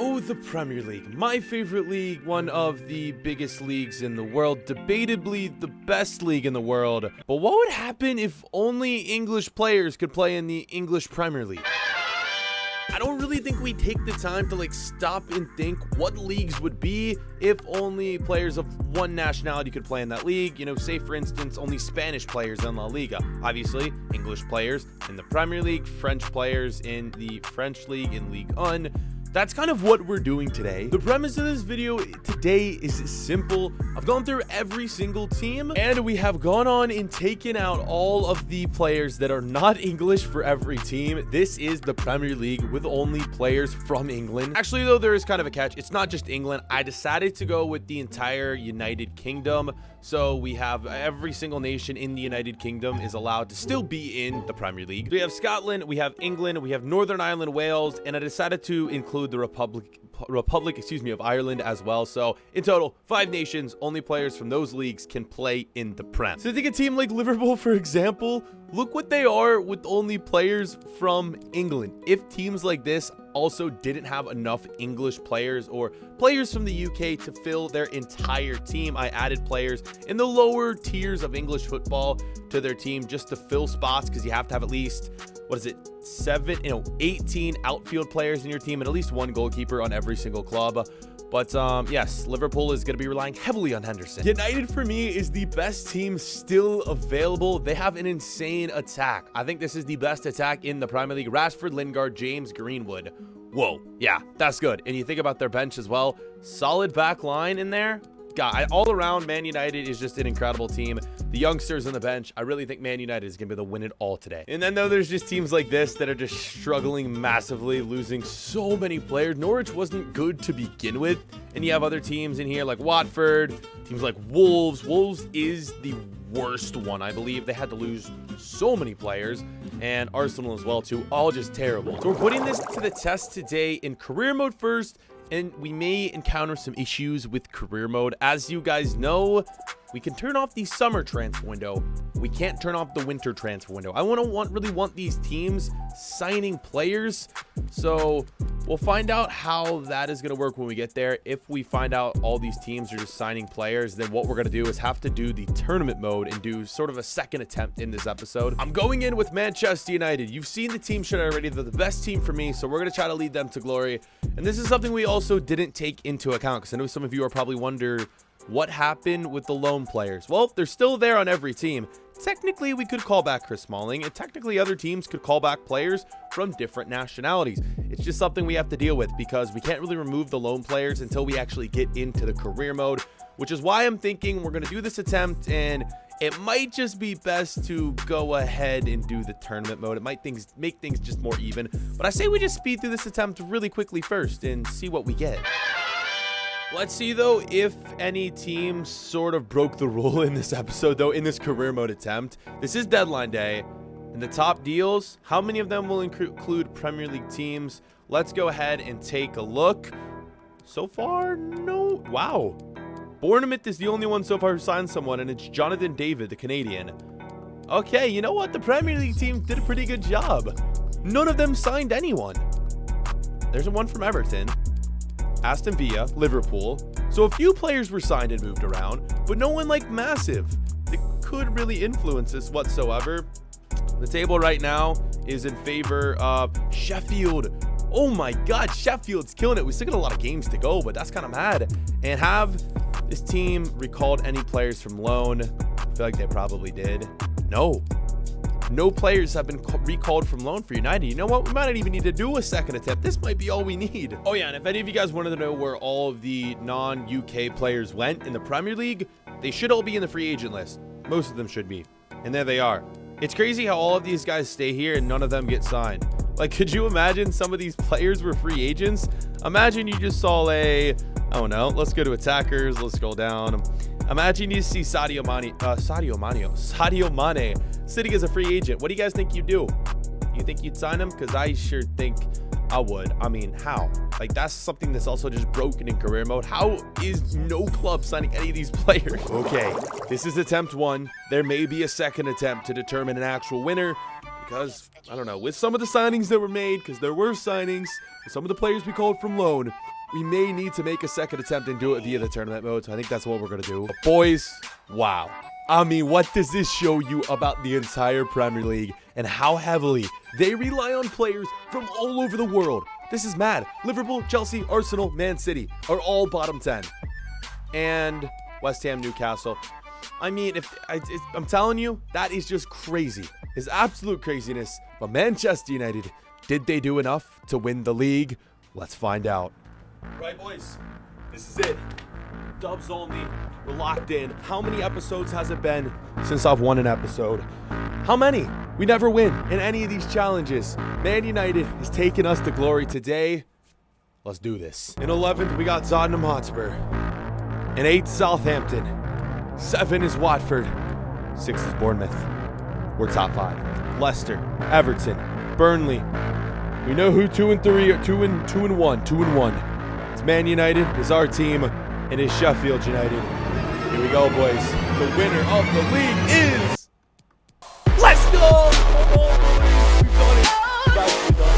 Oh, the Premier League, my favorite league, one of the biggest leagues in the world, debatably the best league in the world. But what would happen if only English players could play in the English Premier League? I don't really think we take the time to stop and think what leagues would be if only players of one nationality could play in that league. You know, say for instance, only Spanish players in La Liga. Obviously, English players in the Premier League, French players in the French League, in Ligue 1. That's kind of what we're doing today. The premise of this video today is simple. I've gone through every single team and we have gone on and taken out all of the players that are not English for every team. This is the Premier League with only players from England. Actually, though, there is kind of a catch. It's not just England. I decided to go with the entire United Kingdom. So we have every single nation in the United Kingdom is allowed to still be in the Premier League. We have Scotland, we have England, we have Northern Ireland, Wales, and I decided to include the Republic of Ireland as well. So in total, 5 nations, only players from those leagues can play in the Prem. So I think a team like Liverpool, for example, look what they are with only players from England. If teams like this also didn't have enough English players or players from the UK to fill their entire team, I added players in the lower tiers of English football to their team just to fill spots, because you have to have at least, 18 outfield players in your team and at least one goalkeeper on every single club. But yes, Liverpool is going to be relying heavily on Henderson. United, for me, is the best team still available. They have an insane attack. I think this is the best attack in the Premier League. Rashford, Lingard, James, Greenwood. Whoa, yeah, that's good. And you think about their bench as well. Solid back line in there. God, all around, Man United is just an incredible team. The youngsters on the bench, I really think Man United is going to be able to win it all today. And then, though, there's just teams like this that are just struggling massively, losing so many players. Norwich wasn't good to begin with. And you have other teams in here like Watford, teams like Wolves. Wolves is the worst one, I believe. They had to lose so many players, and Arsenal as well, too. All just terrible. So we're putting this to the test today in career mode first. And we may encounter some issues with career mode. As you guys know, we can turn off the summer transfer window. We can't turn off the winter transfer window. I really want these teams signing players. So we'll find out how that is going to work when we get there. If we find out all these teams are just signing players, then what we're going to do is have to do the tournament mode and do sort of a second attempt in this episode. I'm going in with Manchester United. You've seen the team sheet already. They're the best team for me, so we're going to try to lead them to glory. And this is something we also didn't take into account, because I know some of you are probably wondering what happened with the loan players. Well, they're still there on every team. Technically, we could call back Chris Smalling, and technically other teams could call back players from different nationalities. It's just something we have to deal with, because we can't really remove the loan players until we actually get into the career mode, which is why I'm thinking we're going to do this attempt, and it might just be best to go ahead and do the tournament mode. It might make things just more even, but I say we just speed through this attempt really quickly first and see what we get. Let's see, though, if any team sort of broke the rule in this episode, though, in this career mode attempt. This is deadline day, and the top deals, how many of them will include Premier League teams? Let's go ahead and take a look. So far, no. Wow. Bournemouth is the only one so far who signed someone, and it's Jonathan David, the Canadian. Okay, you know what? The Premier League team did a pretty good job. None of them signed anyone. There's one from Everton, Aston Villa, Liverpool. So a few players were signed and moved around, but no one massive that could really influence this whatsoever. The table right now is in favor of Sheffield. Oh my God, Sheffield's killing it. We still got a lot of games to go, but that's kind of mad. And have this team recalled any players from loan? I feel like they probably did. No players have been recalled from loan for United. You know what? We might not even need to do a second attempt. This might be all we need. Oh yeah, and if any of you guys wanted to know where all of the non-UK players went in the Premier League, they should all be in the free agent list. Most of them should be. And there they are. It's crazy how all of these guys stay here and none of them get signed. Could you imagine some of these players were free agents? Imagine you just saw I don't know, let's go to attackers. Let's scroll down. Imagine you see Sadio Mane sitting as a free agent. What do you guys think you'd do? You think you'd sign him? Because I sure think I would. I mean, how? That's something that's also just broken in career mode. How is no club signing any of these players? Okay, this is attempt 1. There may be a second attempt to determine an actual winner, because, I don't know, with some of the signings that were made, because there were signings, with some of the players we called from loan, we may need to make a second attempt and do it via the tournament mode. So I think that's what we're going to do. But boys, wow. I mean, what does this show you about the entire Premier League and how heavily they rely on players from all over the world? This is mad. Liverpool, Chelsea, Arsenal, Man City are all bottom 10. And West Ham, Newcastle. I mean, I'm telling you, that is just crazy. It's absolute craziness. But Manchester United, did they do enough to win the league? Let's find out. Right, boys, this is it. Dubs only. We're locked in. How many episodes has it been since I've won an episode? How many? We never win in any of these challenges. Man United is taking us to glory today. Let's do this. In 11th, we got Tottenham Hotspur. In 8th, Southampton. 7 is Watford. 6 is Bournemouth. We're top 5. Leicester, Everton, Burnley. We know who 2 and 3 are. 2 and 1. 2 and 1. It's Man United is our team, and it's Sheffield United. Here we go, boys. The winner of the league is... Let's go! Come on, boys. We've done it. We've actually done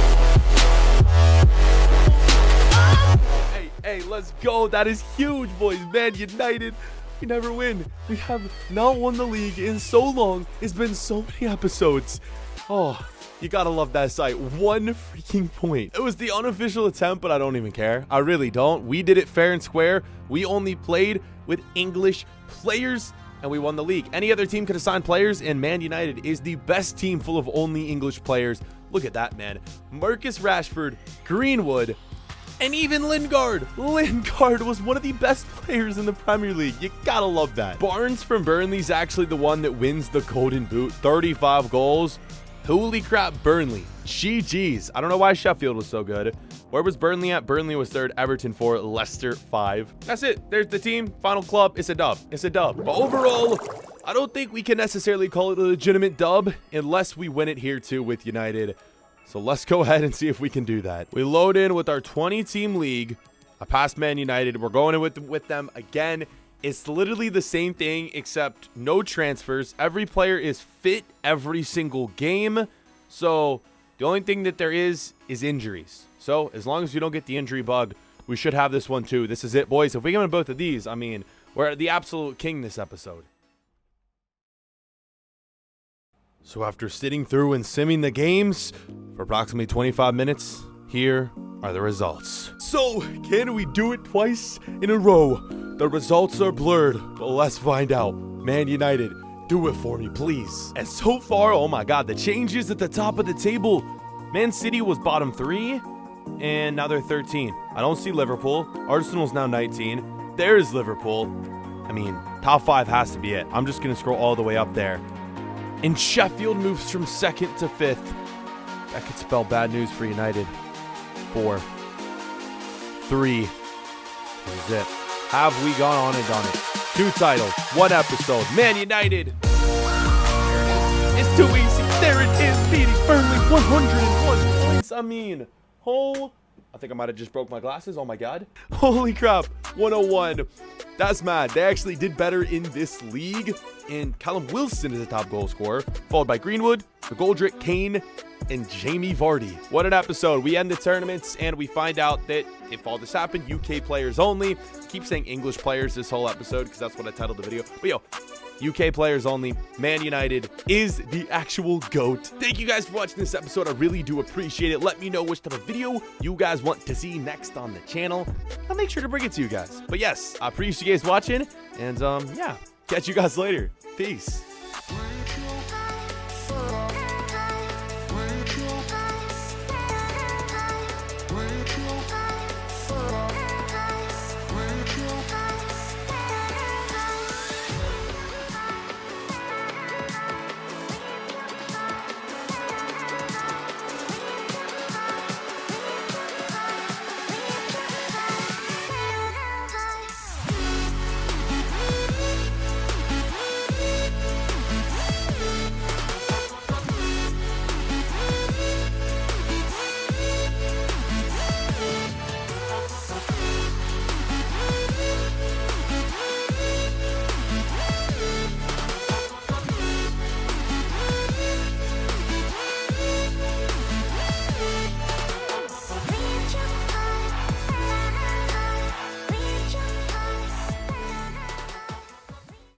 it. Hey, let's go. That is huge, boys. Man United. We never win. We have not won the league in so long. It's been so many episodes. Oh... You gotta love that site. 1 freaking point. It was the unofficial attempt, but I don't even care. I really don't. We did it fair and square. We only played with English players, and we won the league. Any other team could assign players, and Man United is the best team full of only English players. Look at that, man. Marcus Rashford, Greenwood, and even Lingard. Lingard was one of the best players in the Premier League. You gotta love that. Barnes from Burnley is actually the one that wins the Golden Boot. 35 goals. Holy crap, Burnley. GG's. I don't know why Sheffield was so good. Where was Burnley at? Burnley was 3rd, Everton 4, Leicester 5. That's it. There's the team. Final club. It's a dub. It's a dub. But overall, I don't think we can necessarily call it a legitimate dub unless we win it here too with United. So let's go ahead and see if we can do that. We load in with our 20-team league. I passed Man United. We're going in with them again. It's literally the same thing except no transfers. Every player is fit every single game. So the only thing that there is injuries. So as long as we don't get the injury bug, we should have this one too. This is it, boys. If we get in both of these, I mean, we're the absolute king this episode. So after sitting through and simming the games for approximately 25 minutes, here are the results. So can we do it twice in a row? The results are blurred, but let's find out. Man United, do it for me, please. And so far, oh my God, the changes at the top of the table. Man City was bottom 3, and now they're 13. I don't see Liverpool. Arsenal's now 19. There's Liverpool. I mean, top 5 has to be it. I'm just going to scroll all the way up there. And Sheffield moves from 2nd to 5th. That could spell bad news for United. 4, 3. This is it. Have we gone on and done it? 2 titles, 1 episode. Man United. It's too easy. There it is, beating Burnley 101 points. I mean, I think I might have just broke my glasses. Oh my God. Holy crap. 101. That's mad. They actually did better in this league. And Callum Wilson is the top goal scorer, followed by Greenwood, McGoldrick, Kane, and Jamie Vardy. What an episode. We end the tournaments and we find out that if all this happened, UK players only. Keep saying English players this whole episode because that's what I titled the video. But yo, UK players only. Man United is the actual GOAT. Thank you guys for watching this episode. I really do appreciate it. Let me know which type of video you guys want to see next on the channel. I'll make sure to bring it to you guys. But yes, I appreciate you guys watching. And yeah, catch you guys later. Peace.